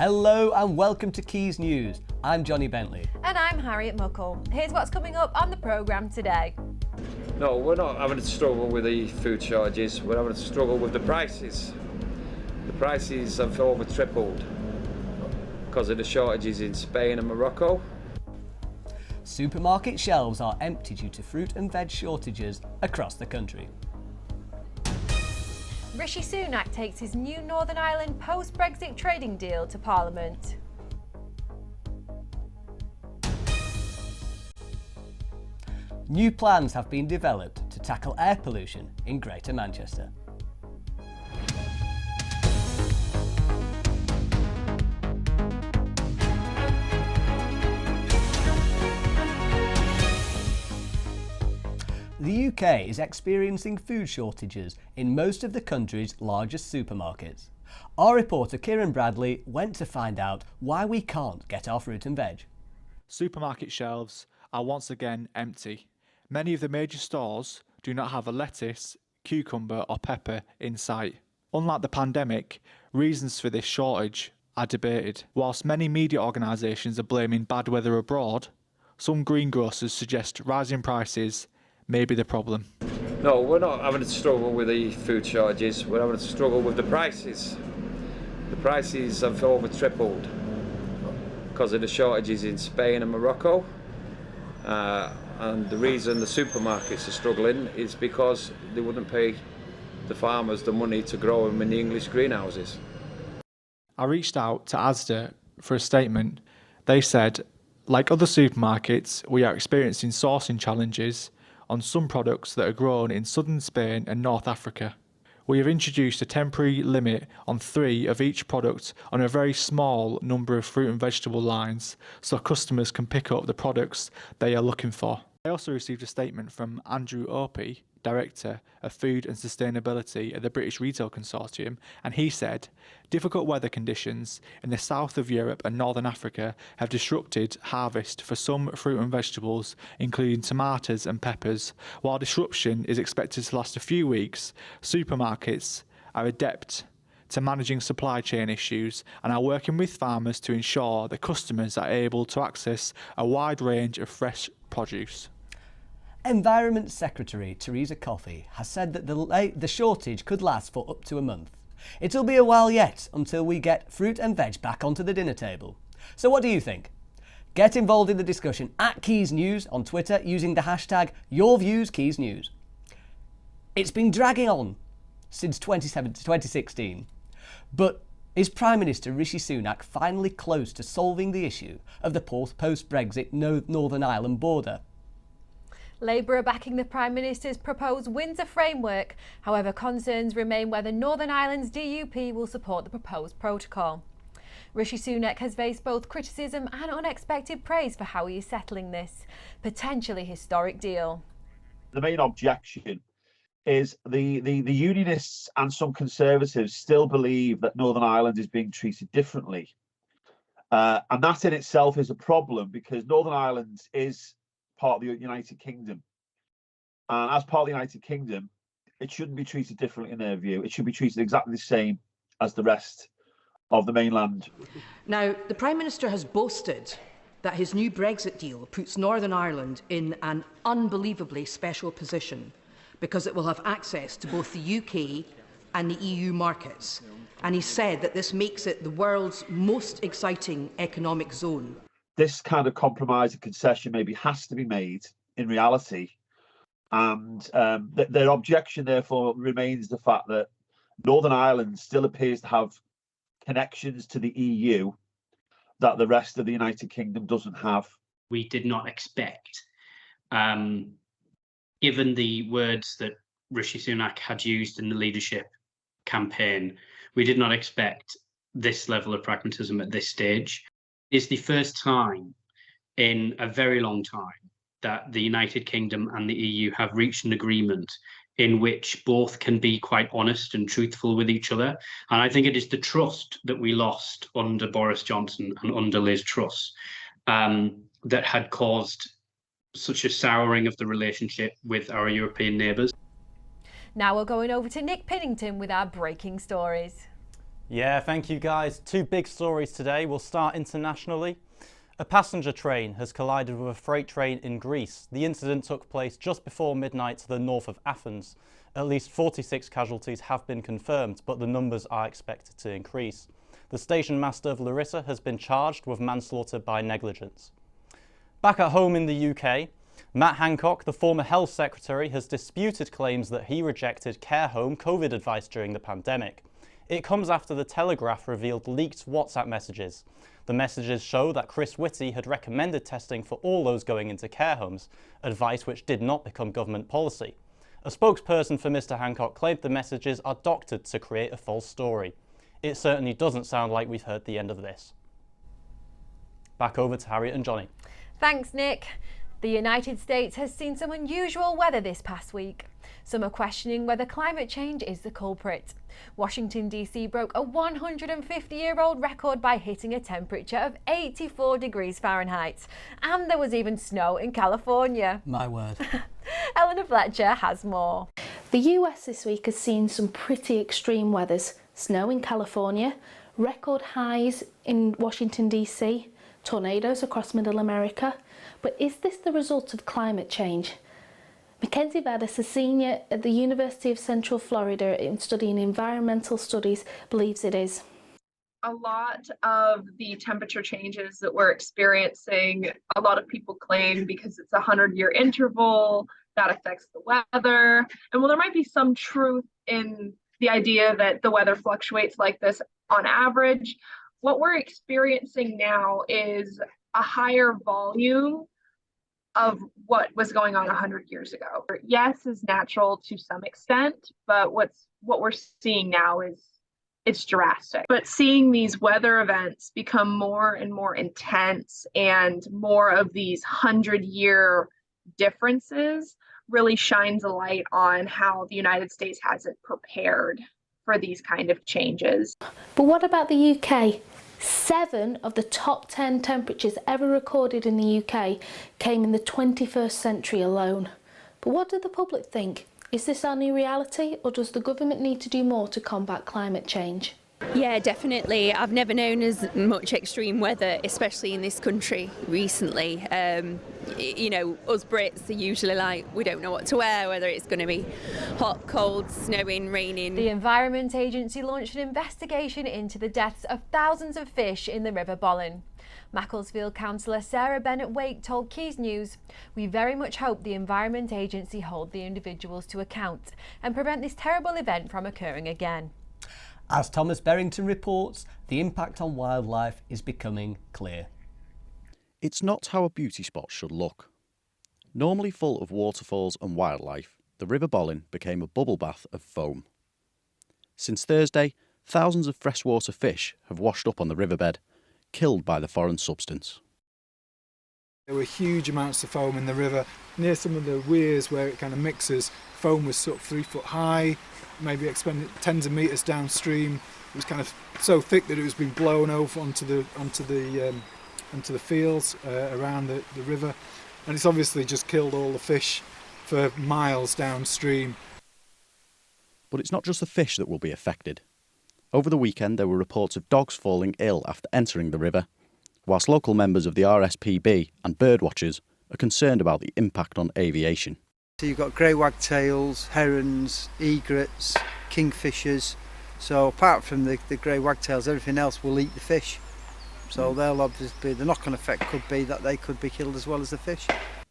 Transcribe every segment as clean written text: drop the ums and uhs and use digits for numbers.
Hello and welcome to Keys News. I'm Johnny Bentley. And I'm Harriet Muckle. Here's what's coming up on the programme today. No, we're not having to struggle with the food shortages, we're having to struggle with the prices. The prices have over tripled because of the shortages in Spain and Morocco. Supermarket shelves are empty due to fruit and veg shortages across the country. Rishi Sunak takes his new Northern Ireland post-Brexit trading deal to Parliament. New plans have been developed to tackle air pollution in Greater Manchester. The UK is experiencing food shortages in most of the country's largest supermarkets. Our reporter Kieran Bradley went to find out why we can't get our fruit and veg. Supermarket shelves are once again empty. Many of the major stores do not have a lettuce, cucumber or pepper in sight. Unlike the pandemic, reasons for this shortage are debated. Whilst many media organisations are blaming bad weather abroad, some greengrocers suggest rising prices may be the problem. No, we're not having to struggle with the food shortages, we're having to struggle with the prices. The prices have over tripled because of the shortages in Spain and Morocco. And the reason the supermarkets are struggling is because they wouldn't pay the farmers the money to grow them in the English greenhouses. I reached out to Asda for a statement. They said, like other supermarkets, we are experiencing sourcing challenges on some products that are grown in southern Spain and North Africa. We have introduced a temporary limit on 3 of each product on a very small number of fruit and vegetable lines so customers can pick up the products they are looking for. I also received a statement from Andrew Opie, Director of Food and Sustainability at the British Retail Consortium, and he said, difficult weather conditions in the south of Europe and northern Africa have disrupted harvest for some fruit and vegetables, including tomatoes and peppers. While disruption is expected to last a few weeks, supermarkets are adept to managing supply chain issues and are working with farmers to ensure that customers are able to access a wide range of fresh produce. Environment Secretary Theresa Coffey has said that the shortage could last for up to a month. It'll be a while yet until we get fruit and veg back onto the dinner table. So what do you think? Get involved in the discussion at Keys News on Twitter using the hashtag #YourViewsKeysNews. It's been dragging on since 2016, but is Prime Minister Rishi Sunak finally close to solving the issue of the post-Brexit Northern Ireland border? Labour are backing the Prime Minister's proposed Windsor framework. However, concerns remain whether Northern Ireland's DUP will support the proposed protocol. Rishi Sunak has faced both criticism and unexpected praise for how he is settling this potentially historic deal. The main objection is the Unionists and some Conservatives still believe that Northern Ireland is being treated differently. And that in itself is a problem because Northern Ireland is part of the United Kingdom. And as part of the United Kingdom, it shouldn't be treated differently in their view. It should be treated exactly the same as the rest of the mainland. Now, the Prime Minister has boasted that his new Brexit deal puts Northern Ireland in an unbelievably special position because it will have access to both the UK and the EU markets. And he said that this makes it the world's most exciting economic zone. This kind of compromise and concession maybe has to be made in reality. And their objection, therefore, remains the fact that Northern Ireland still appears to have connections to the EU that the rest of the United Kingdom doesn't have. We did not expect, given the words that Rishi Sunak had used in the leadership campaign, we did not expect this level of pragmatism at this stage. It's the first time in a very long time that the United Kingdom and the EU have reached an agreement in which both can be quite honest and truthful with each other. And I think it is the trust that we lost under Boris Johnson and under Liz Truss that had caused such a souring of the relationship with our European neighbours. Now we're going over to Nick Pinnington with our breaking stories. Yeah, thank you guys. Two big stories today. We'll start internationally. A passenger train has collided with a freight train in Greece. The incident took place just before midnight to the north of Athens. At least 46 casualties have been confirmed, but the numbers are expected to increase. The station master of Larissa has been charged with manslaughter by negligence. Back at home in the UK, Matt Hancock, the former health secretary, has disputed claims that he rejected care home COVID advice during the pandemic. It comes after the Telegraph revealed leaked WhatsApp messages. The messages show that Chris Whitty had recommended testing for all those going into care homes, advice which did not become government policy. A spokesperson for Mr. Hancock claimed the messages are doctored to create a false story. It certainly doesn't sound like we've heard the end of this. Back over to Harriet and Johnny. Thanks, Nick. The United States has seen some unusual weather this past week. Some are questioning whether climate change is the culprit. Washington, D.C. broke a 150-year-old record by hitting a temperature of 84 degrees Fahrenheit. And there was even snow in California. My word. Eleanor Fletcher has more. The US this week has seen some pretty extreme weathers. Snow in California, record highs in Washington, D.C., tornadoes across Middle America. But is this the result of climate change? Mackenzie Vadas, a senior at the University of Central Florida in studying environmental studies, believes it is. A lot of the temperature changes that we're experiencing, a lot of people claim because it's a 100-year interval, that affects the weather. And while there might be some truth in the idea that the weather fluctuates like this on average, what we're experiencing now is a higher volume of what was going on 100 years ago. Yes, is natural to some extent, but what we're seeing now is it's drastic. But seeing these weather events become more and more intense and more of these 100-year differences really shines a light on how the United States hasn't prepared for these kind of changes. But what about the UK? 7 of the top 10 temperatures ever recorded in the UK came in the 21st century alone. But what do the public think? Is this our new reality, or does the government need to do more to combat climate change? Yeah, definitely. I've never known as much extreme weather, especially in this country recently. You know, us Brits are usually like, we don't know what to wear, whether it's going to be hot, cold, snowing, raining. The Environment Agency launched an investigation into the deaths of thousands of fish in the River Bollin. Macclesfield councillor Sarah Bennett-Wake told Keys News, "We very much hope the Environment Agency hold the individuals to account and prevent this terrible event from occurring again." As Thomas Berrington reports, the impact on wildlife is becoming clear. It's not how a beauty spot should look. Normally full of waterfalls and wildlife, the River Bollin became a bubble bath of foam. Since Thursday, thousands of freshwater fish have washed up on the riverbed, killed by the foreign substance. There were huge amounts of foam in the river. Near some of the weirs where it kind of mixes, foam was sort of 3 foot high, maybe expended tens of metres downstream. It was kind of so thick that it was being blown over onto the fields around the river, and it's obviously just killed all the fish for miles downstream. But it's not just the fish that will be affected. Over the weekend there were reports of dogs falling ill after entering the river, whilst local members of the RSPB and birdwatchers are concerned about the impact on aviation. So you've got grey wagtails, herons, egrets, kingfishers. So apart from the grey wagtails, everything else will eat the fish. So they'll obviously, the knock-on effect could be that they could be killed as well as the fish.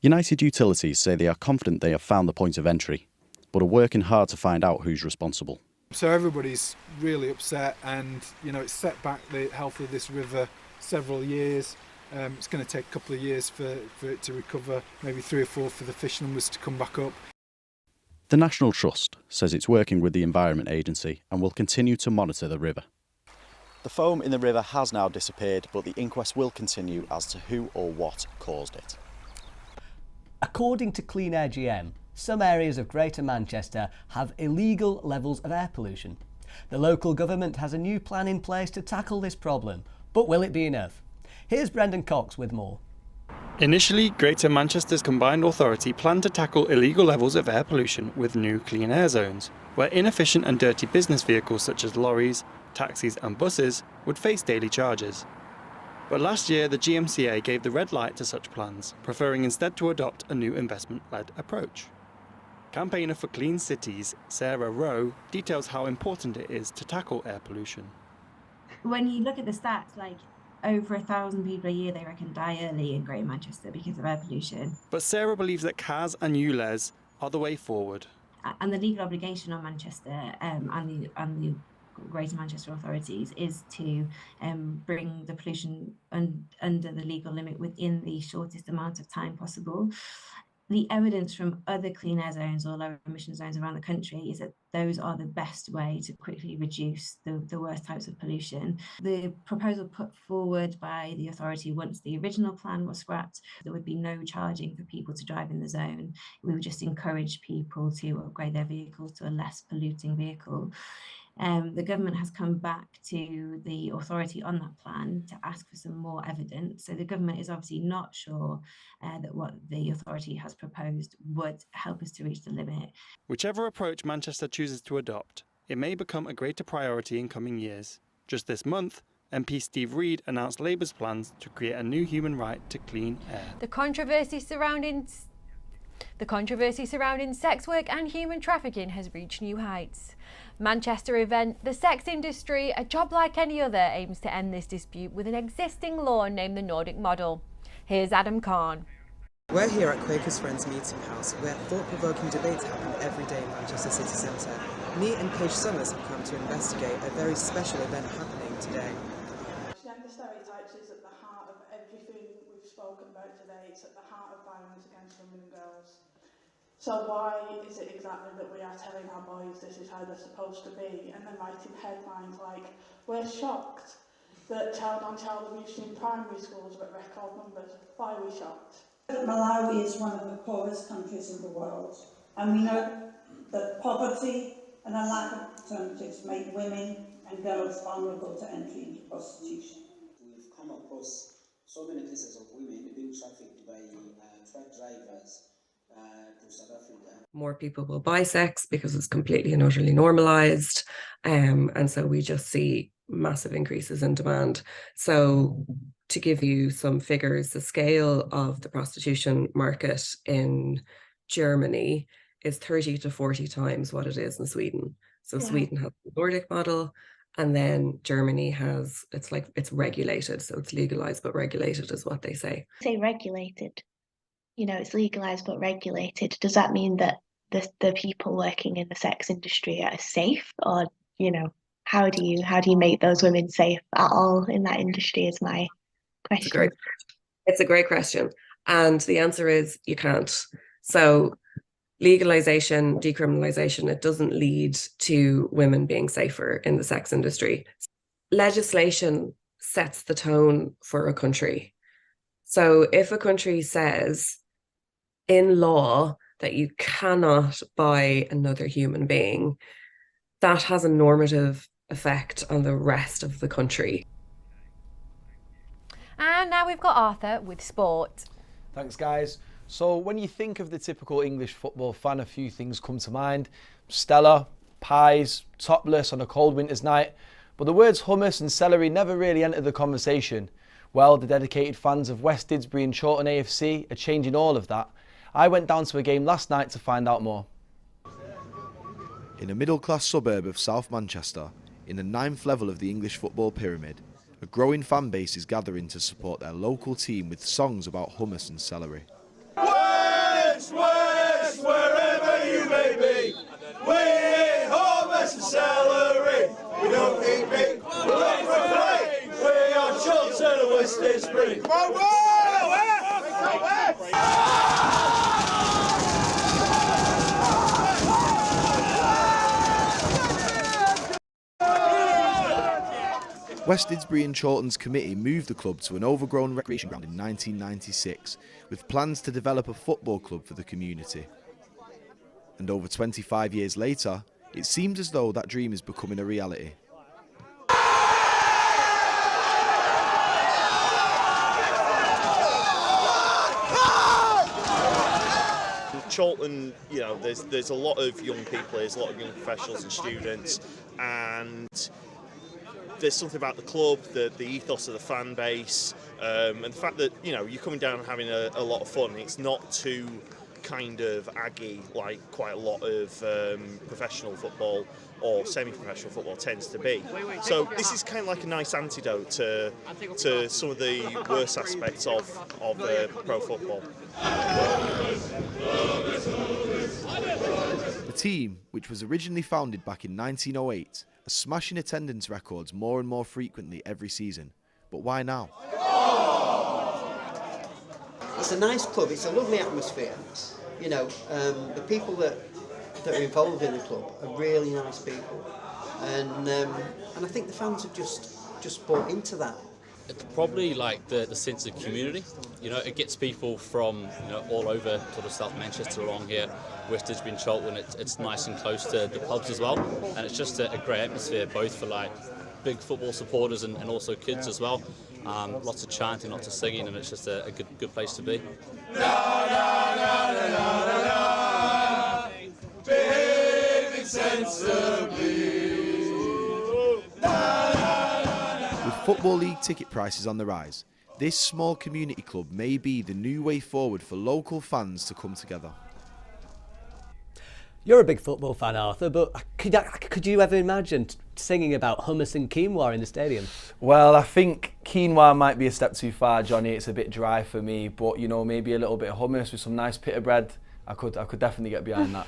United Utilities say they are confident they have found the point of entry, but are working hard to find out who's responsible. So everybody's really upset, and it's set back the health of this river several years. It's going to take a couple of years for it to recover, maybe 3 or 4 for the fish numbers to come back up. The National Trust says it's working with the Environment Agency and will continue to monitor the river. The foam in the river has now disappeared, but the inquest will continue as to who or what caused it. According to Clean Air GM, some areas of Greater Manchester have illegal levels of air pollution. The local government has a new plan in place to tackle this problem, but will it be enough? Here's Brendan Cox with more. Initially, Greater Manchester's Combined Authority planned to tackle illegal levels of air pollution with new clean air zones, where inefficient and dirty business vehicles such as lorries, taxis and buses would face daily charges. But last year, the GMCA gave the red light to such plans, preferring instead to adopt a new investment-led approach. Campaigner for Clean Cities, Sarah Rowe, details how important it is to tackle air pollution. When you look at the stats, like over 1,000 people a year, they reckon, die early in Greater Manchester because of air pollution. But Sarah believes that CAS and ULEZ are the way forward. And the legal obligation on Manchester and the Greater Manchester authorities is to bring the pollution under the legal limit within the shortest amount of time possible. The evidence from other clean air zones or low emission zones around the country is that those are the best way to quickly reduce the worst types of pollution. The proposal put forward by the authority once the original plan was scrapped, there would be no charging for people to drive in the zone. We would just encourage people to upgrade their vehicles to a less polluting vehicle. The government has come back to the authority on that plan to ask for some more evidence. So the government is obviously not sure that what the authority has proposed would help us to reach the limit. Whichever approach Manchester chooses to adopt, it may become a greater priority in coming years. Just this month, MP Steve Reed announced Labour's plans to create a new human right to clean air. The controversy surrounding sex work and human trafficking has reached new heights. Manchester event The Sex Industry, a job like any other, aims to end this dispute with an existing law named the Nordic Model. Here's Adam Kahn. We're here at Quakers Friends Meeting House, where thought-provoking debates happen every day in Manchester city centre. Me and Paige Summers have come to investigate a very special event happening today. Gender stereotypes is at the heart of everything we've spoken about today. It's at the heart of violence against women and girls. So why is it exactly that we are telling our boys this is how they're supposed to be, and then writing headlines like, "We're shocked that child-on-child abuse in primary schools are at record numbers"? Why are we shocked? Malawi is one of the poorest countries in the world, and we know that poverty and a lack of alternatives make women and girls vulnerable to entry into prostitution. We've come across so many cases of women being trafficked by truck drivers to South Africa. More people will buy sex because it's completely and utterly normalised, and so we just see massive increases in demand. So to give you some figures, the scale of the prostitution market in Germany is 30 to 40 times what it is in Sweden. So Yeah. Sweden has the Nordic model, and then Germany has, it's regulated, so it's legalised but regulated is what they say. Say regulated, it's legalized but regulated. Does that mean that the people working in the sex industry are safe, or how do you make those women safe at all in that industry is my question. It's a great question, and the answer is you can't. So legalization, decriminalization, it doesn't lead to women being safer in the sex industry. Legislation sets the tone for a country. So if a country says in law that you cannot buy another human being, that has a normative effect on the rest of the country. And now we've got Arthur with sport. Thanks, guys. So when you think of the typical English football fan, a few things come to mind. Stella, pies, topless on a cold winter's night. But the words hummus and celery never really enter the conversation. Well, the dedicated fans of West Didsbury and Chawton AFC are changing all of that. I went down to a game last night to find out more. In a middle-class suburb of South Manchester, in the 9th level of the English football pyramid, a growing fan base is gathering to support their local team with songs about hummus and celery. West, west, wherever you may be, we eat hummus and celery. We don't eat meat, we look for play. We are Chawton and West Didsbury. Come on, West! West Didsbury and Chawton's committee moved the club to an overgrown recreation ground in 1996, with plans to develop a football club for the community. And over 25 years later, it seems as though that dream is becoming a reality. Chawton, there's a lot of young people, there's a lot of young professionals and students, and there's something about the club, the ethos of the fan base, and the fact that, you know, you're coming down and having a lot of fun. It's not too kind of aggy like quite a lot of professional football or semi-professional football tends to be. So this is kind of like a nice antidote to some of the worst aspects of pro football. The team, which was originally founded back in 1908, are smashing attendance records more and more frequently every season. But why now? It's a nice club, it's a lovely atmosphere. You know, the people that are involved in the club are really nice people. And I think the fans have just bought into that. It's probably like the sense of community. You know, it gets people from, you know, all over sort of South Manchester along here, West Didsbury and Cheltenham. It's nice and close to the pubs as well, and it's just a great atmosphere, both for like big football supporters and also kids as well. Lots of chanting, lots of singing, and it's just a good place to be. Behaving sensibly. With Football League ticket prices on the rise, this small community club may be the new way forward for local fans to come together. You're a big football fan, Arthur, but could you ever imagine singing about hummus and quinoa in the stadium? Well, I think quinoa might be a step too far, Johnny. It's a bit dry for me, but you know, maybe a little bit of hummus with some nice pita bread. I could definitely get behind that.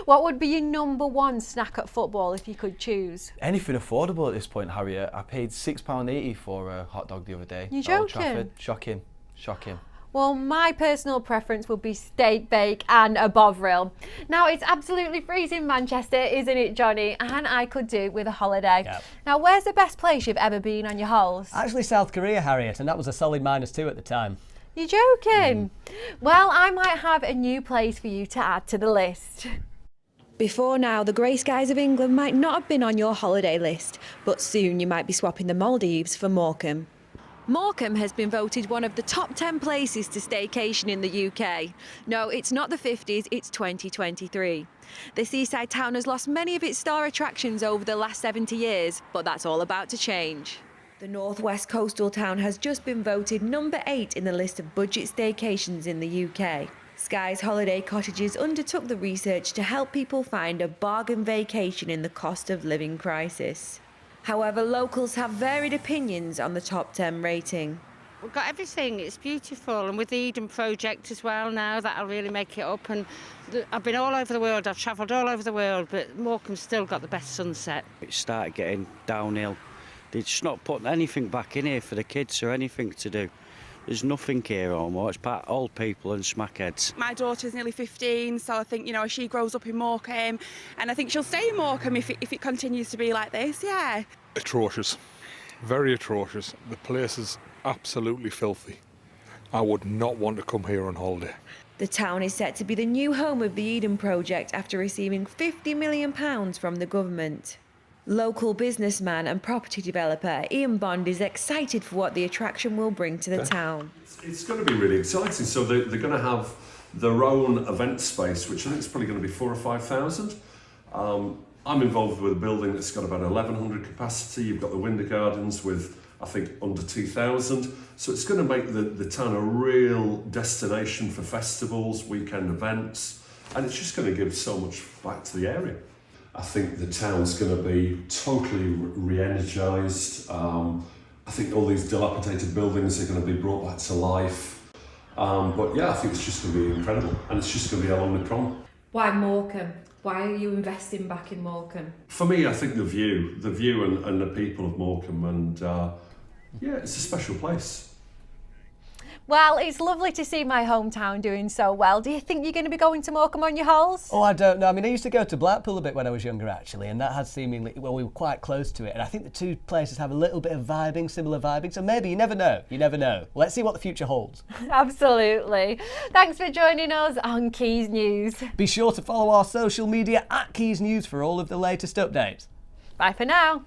What would be your #1 snack at football if you could choose? Anything affordable at this point, Harriet. I paid £6.80 for a hot dog the other day. You're at Old joking? Trafford. Shocking, shocking. Well, my personal preference would be steak, bake and a Bovril. Now, it's absolutely freezing in Manchester, isn't it, Johnny? And I could do with a holiday. Yep. Now, where's the best place you've ever been on your holes? Actually, South Korea, Harriet, and that was a solid -2 at the time. You're joking? Well, I might have a new place for you to add to the list. Before now, the Grey Skies of England might not have been on your holiday list, but soon you might be swapping the Maldives for Morecambe. Morecambe has been voted one of the top 10 places to staycation in the UK. No, it's not the 50s, it's 2023. The seaside town has lost many of its star attractions over the last 70 years, but that's all about to change. The northwest coastal town has just been voted #8 in the list of budget staycations in the UK. Skies Holiday Cottages undertook the research to help people find a bargain vacation in the cost of living crisis. However, locals have varied opinions on the top 10 rating. We've got everything, it's beautiful, and with the Eden project as well now, that'll really make it up. And I've been all over the world, I've travelled all over the world, but Morecambe's still got the best sunset. It started getting downhill. They're just not putting anything back in here for the kids or anything to do. There's nothing here almost, apart old people and smackheads. My daughter's nearly 15, so I think, you know, she grows up in Morecambe, and I think she'll stay in Morecambe if it continues to be like this, yeah. Atrocious. Very atrocious. The place is absolutely filthy. I would not want to come here on holiday. The town is set to be the new home of the Eden Project after receiving £50 million from the government. Local businessman and property developer Ian Bond is excited for what the attraction will bring to the town. It's going to be really exciting. So they're going to have their own event space, which I think is probably going to be 4,000 or 5,000. I'm involved with a building that's got about 1,100 capacity. You've got the Winter Gardens with, I think, under 2,000. So it's going to make the town a real destination for festivals, weekend events, and it's just going to give so much back to the area. I think the town's going to be totally re-energised. I think all these dilapidated buildings are going to be brought back to life. But yeah, I think it's just going to be incredible, and it's just going to be a lonely prom. Why Morecambe? Why are you investing back in Morecambe? For me, I think the view and the people of Morecambe, and yeah, it's a special place. Well, it's lovely to see my hometown doing so well. Do you think you're going to be going to Morecambe on your holes? Oh, I don't know. I mean, I used to go to Blackpool a bit when I was younger, actually, and that had seemingly, well, we were quite close to it. And I think the two places have a little bit of vibing, similar vibing. So maybe, you never know. You never know. Let's see what the future holds. Absolutely. Thanks for joining us on Keys News. Be sure to follow our social media at Keys News for all of the latest updates. Bye for now.